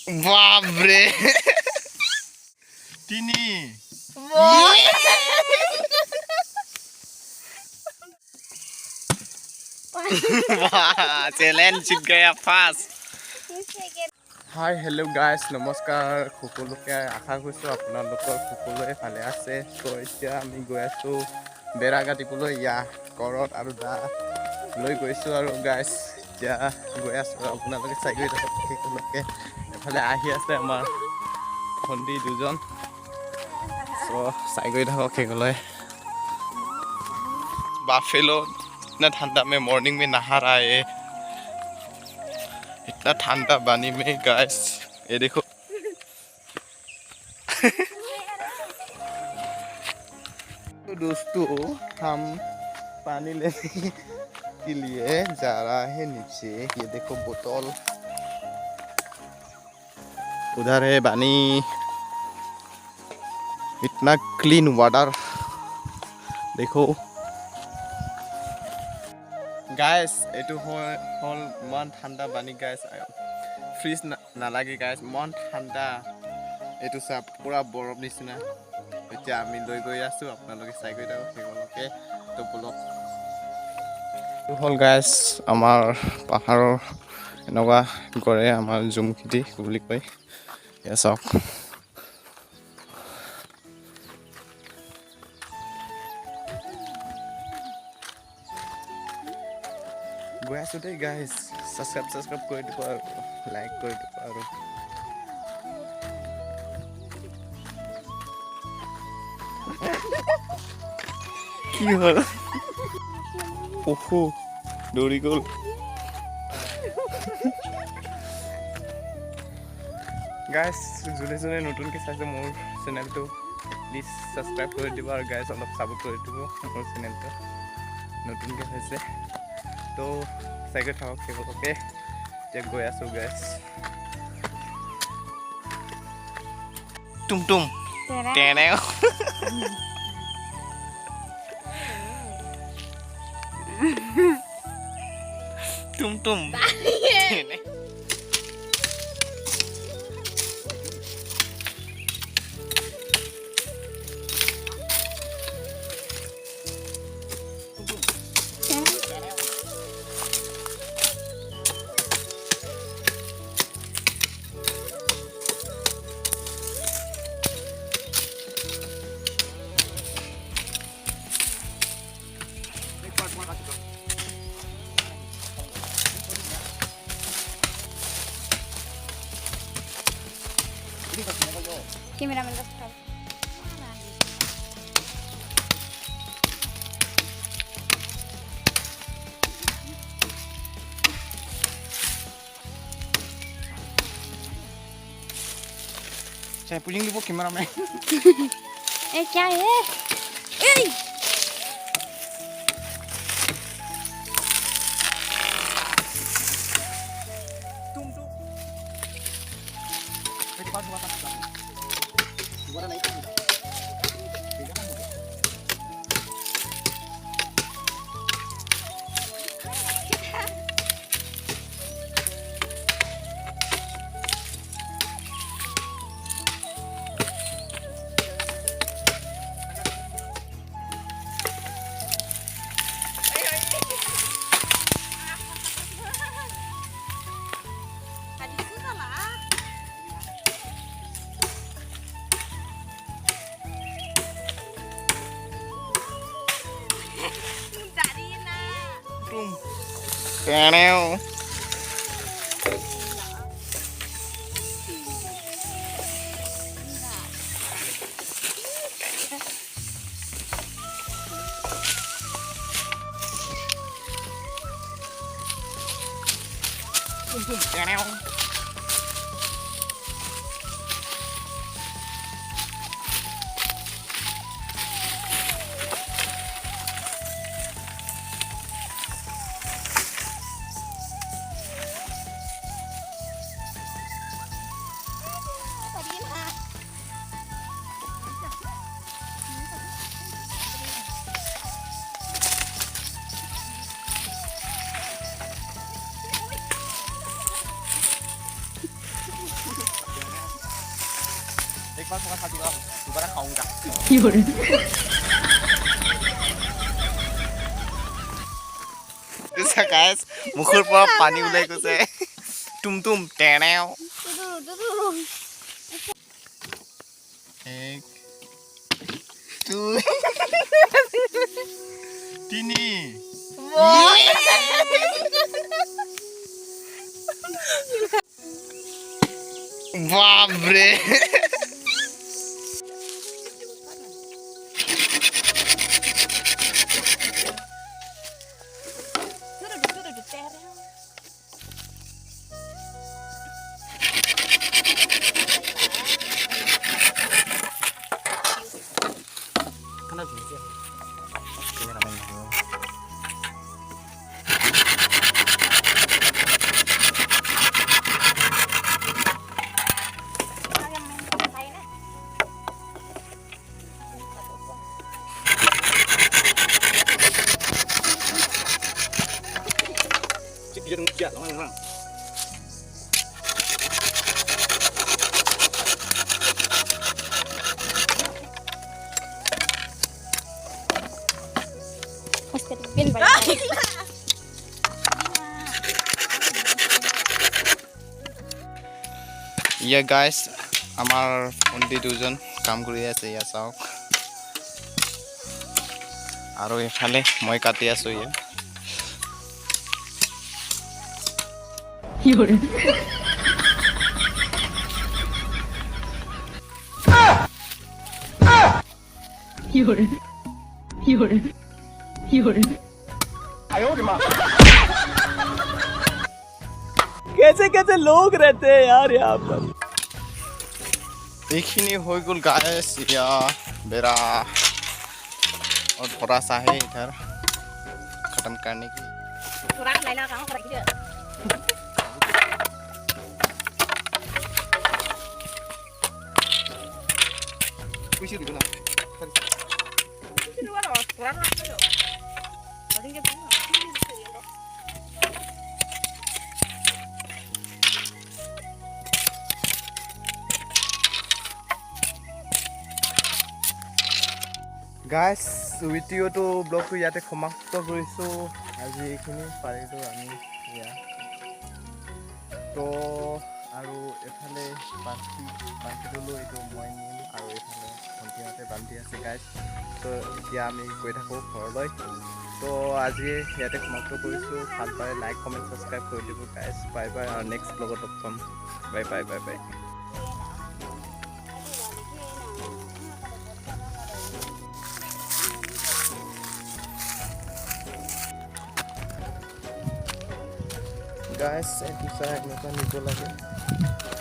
বাপরে তিনি चैलेंज जीत गया फास्ट हाय हेलो गाइस नमस्कार সকলোকে আশা কৰিছোঁ আপোনালোকৰ সকলোৱে ভালে আছে তো এতিয়া আমি গৈ আছোঁ বেৰা কাটিবলৈ ঘৰত আৰু দা লৈ গৈছোঁ আৰু গাইস এতিয়া গৈ আছোঁ আপোনালোকে চাই গৈ থাকক সকলোকে এফালে আহি আছে আমাৰ ভণ্টি দুজন তো চাই গৈ থাকক সকলোৱে बाफेलो इतना ठंडा में मॉर्निंग में नहा रहा है इतना ठंडा पानी में गाइस ये देखो तो दोस्तों हम पानी लेने के लिए जा रहा है नीचे ये देखो बोतल उधर है पानी इतना क्लीन वाटर देखो गाइस एटू हल मन ठंडा पानी गाइस फ्रिज नालागे गाइस मन ठंडा एटू सब पूरा बरफ निचिना এতিয়া আমি লৈ গৈ আছো আপোনালোকে চাই গৈ থাকক সেইগুলোকে তো ব্লগ হল গাইস আমাৰ পাহাৰৰ এনেকুৱা কৰে আমাৰ জুমখিতি বুলি কয় এয়া চাওক গৈ আছো দেই গাইস সাবস্ক্ৰাইব কৰি দিব আৰু লাইক কৰি দিব আৰু কি হল ওহো দৌৰি গ'ল গাইস যোনে যোনে নতুনকৈ চাইছে মোৰ চেনেলটো প্লিজ সাবস্ক্ৰাইব কৰি দিব আৰু গাইস অলপ সাপোৰ্ট কৰি দিব মোৰ চেনেলটো নতুনকৈ হৈছে তো চাইকেল থাকক সেইবোৰকে এতিয়া গৈ আছোঁ গাইছ টুমটুম তেনে টুমটুম তেনে कैमरामैन का फोटो चाहे पुजिंग लिपो कैमरामैन ए क्या है ए तुम तो एक बार हुआ था दोबारा नहीं करूंगा ठीक है ना Canel. Canel. एक बार थोड़ा खा चुका हूँ, दोबारा खाऊंगा। गाइस मुखर पर पानी उलाई গৈছে तुम टेनेও एक दो तीनी बाप रे Bin balik. ये गाइस আমাৰ ভণ্টি দুজন কাম কৰি আছে ইয়া চাওক আৰু এফালে মই কাটি আছো ইয়া कैसे कैसे लोग रहते हैं यार यहाँ पर এইখিনি হৈ গ'ল গাইস या बेरा और थोड़ा सा है इधर खत्म करने की গাইস ভিডিঅ'টো ব্লগটো ইয়াতে সমাপ্ত কৰিছোঁ আজি এইখিনি পাৰিলোঁ আমি ইয়া তো আৰু এফালে বান্ধিবলৈ এইটো মই নিম আৰু এইফালে ভণ্টিহঁতে বান্ধি আছে গাইস তো এতিয়া আমি গৈ থাকোঁ ঘৰলৈ তো আজি ইয়াতে সমাপ্ত কৰিছোঁ ভাল পালে লাইক কমেণ্ট ছাবস্ক্ৰাইব কৰি দিব গাইস বাই বাই আৰু নেক্সট ব্লগত লগ পাম bye bye bye bye guys, saya bisa nyoba nih lagi.